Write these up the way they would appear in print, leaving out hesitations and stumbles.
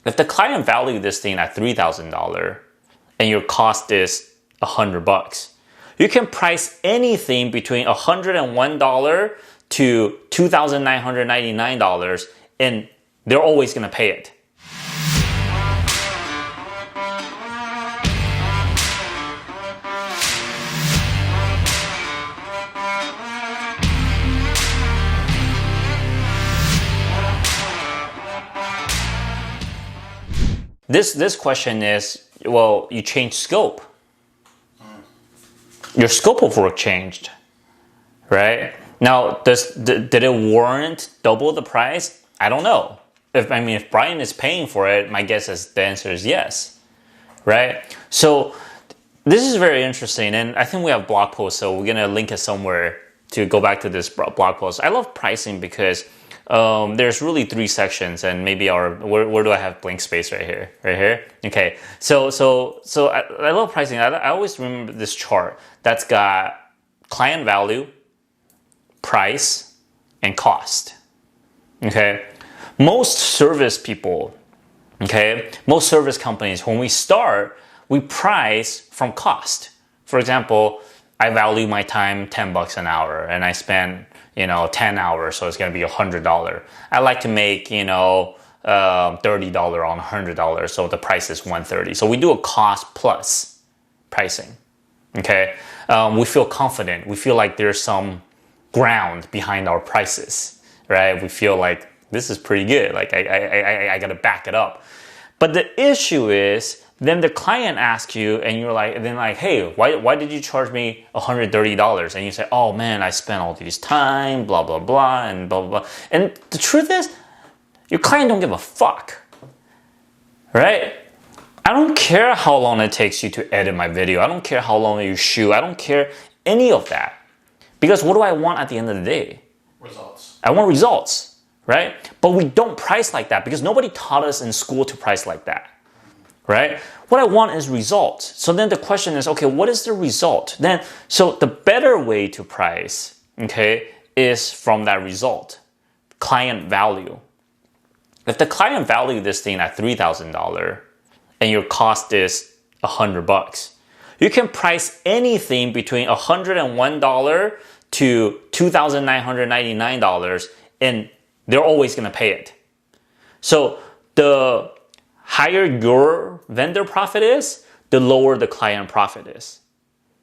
If the client value this thing at $3,000 and your cost is $100, you can price anything between $101 to $2,999 and they're always going to pay it. This question is, well, you changed scope. Your scope of work changed, right? Now, did it warrant double the price? I don't know. If Brian is paying for it, my guess is the answer is yes, right? So this is very interesting, and I think we have blog posts, so we're gonna link it somewhere to go back to this blog post. I love pricing because there's really 3 sections, and maybe where do I have blank space right here? Right here? Okay. So I love pricing. I always remember this chart that's got client value, price, and cost. Okay. Most service people, most service companies, when we start, we price from cost. For example, I value my time $10 an hour, and I spend 10 hours, so it's going to be $100. I like to make, $30 on $100, so the price is $130. So we do a cost plus pricing, okay? We feel confident. We feel like there's some ground behind our prices, right? We feel like this is pretty good. Like I got to back it up. But the issue is, then the client asks you, and you're like, hey, why did you charge me $130? And you say, oh man, I spent all this time, blah blah blah, and blah blah blah. And the truth is, your client don't give a fuck, right? I don't care how long it takes you to edit my video. I don't care how long you shoot. I don't care any of that, because what do I want at the end of the day? Results. I want results, right? But we don't price like that because nobody taught us in school to price like that. Right? What I want is results. So then the question is, okay, what is the result? So the better way to price, is from that result. Client value. If the client value this thing at $3,000 and your cost is $100, you can price anything between $101 to $2,999 and they're always going to pay it. So the higher your vendor profit is, the lower the client profit is.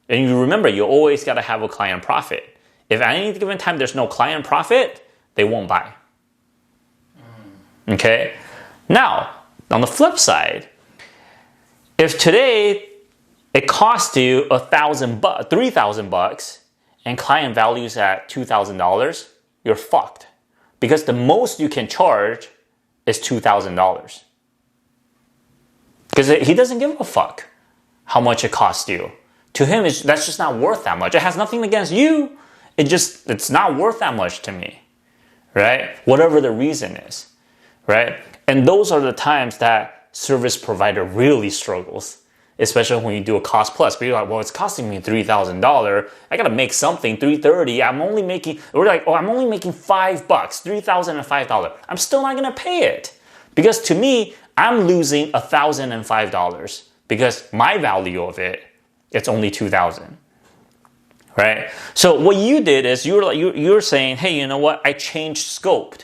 And you remember, you always got to have a client profit. If at any given time there's no client profit, they won't buy. Okay? Now, on the flip side, if today it costs you $3,000 and client value is at $2,000, you're fucked. Because the most you can charge is $2,000. Because he doesn't give a fuck how much it costs you. To him, that's just not worth that much. It has nothing against you. It's not worth that much to me, right? Whatever the reason is, right? And those are the times that service provider really struggles, especially when you do a cost plus. People are like, well, it's costing me $3,000. I got to make something, $330. I'm only making $5, $3,005. I'm still not going to pay it. Because to me, I'm losing $1,005 because my value of it's only $2,000, right? So what you did is you're saying, hey, you know what? I changed scope,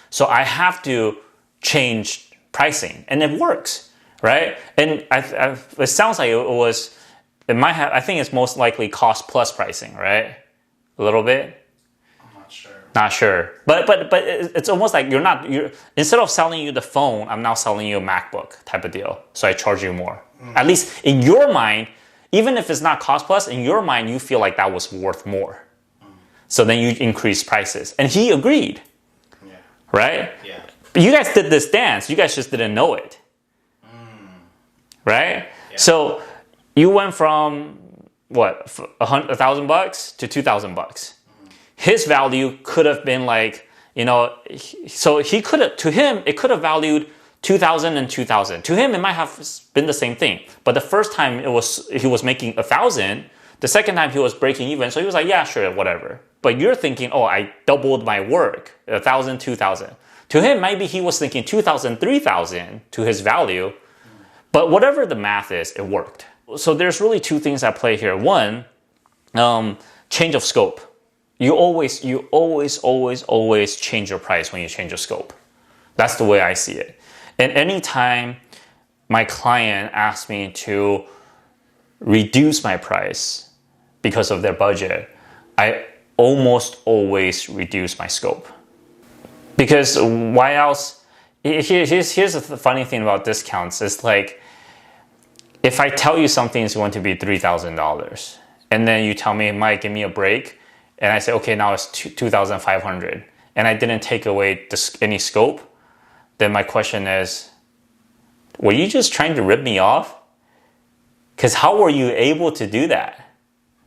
so I have to change pricing, and it works, right? And it sounds like it might have. I think it's most likely cost plus pricing, right? A little bit. Not sure, but it's almost like you're instead of selling you the phone, I'm now selling you a MacBook type of deal. So I charge you more. At least in your mind, even if it's not cost plus, in your mind you feel like that was worth more. So then you increase prices, and he agreed. Yeah. Right? Yeah. But you guys did this dance. You guys just didn't know it. Right? Yeah. So you went from what, $1,000 to $2,000. His value could have been like, so he could have, to him, it could have valued 2,000 and 2,000. To him, it might have been the same thing. But the first time he was making 1,000, the second time he was breaking even. So he was like, yeah, sure, whatever. But you're thinking, oh, I doubled my work, 1,000, 2,000. To him, maybe he was thinking 2,000, 3,000 to his value, but whatever the math is, it worked. So there's really two things at play here. One, change of scope. You always change your price when you change your scope. That's the way I see it. And anytime my client asks me to reduce my price because of their budget, I almost always reduce my scope. Because why else? Here's the funny thing about discounts. It's like, if I tell you something is going to be $3,000, and then you tell me, Mike, give me a break, and I say, okay, now it's 2,500, and I didn't take away any scope, then my question is, were you just trying to rip me off? Because how were you able to do that?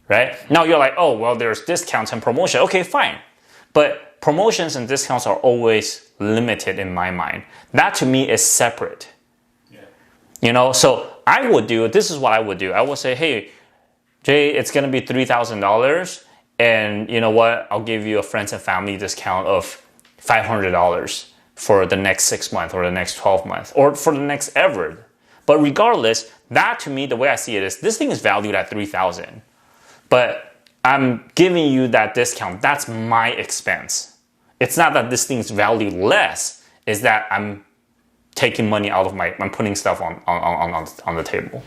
Right? Now you're like, oh, well, there's discounts and promotion. Okay, fine. But promotions and discounts are always limited in my mind. That to me is separate. Yeah. So this is what I would do. I would say, hey, Jay, it's going to be $3,000. And you know what? I'll give you a friends and family discount of $500 for the next 6 months or the next 12 months or for the next ever. But regardless, that to me, the way I see it is this thing is valued at $3,000. But I'm giving you that discount. That's my expense. It's not that this thing's valued less. It's that I'm taking money out of I'm putting stuff on the table.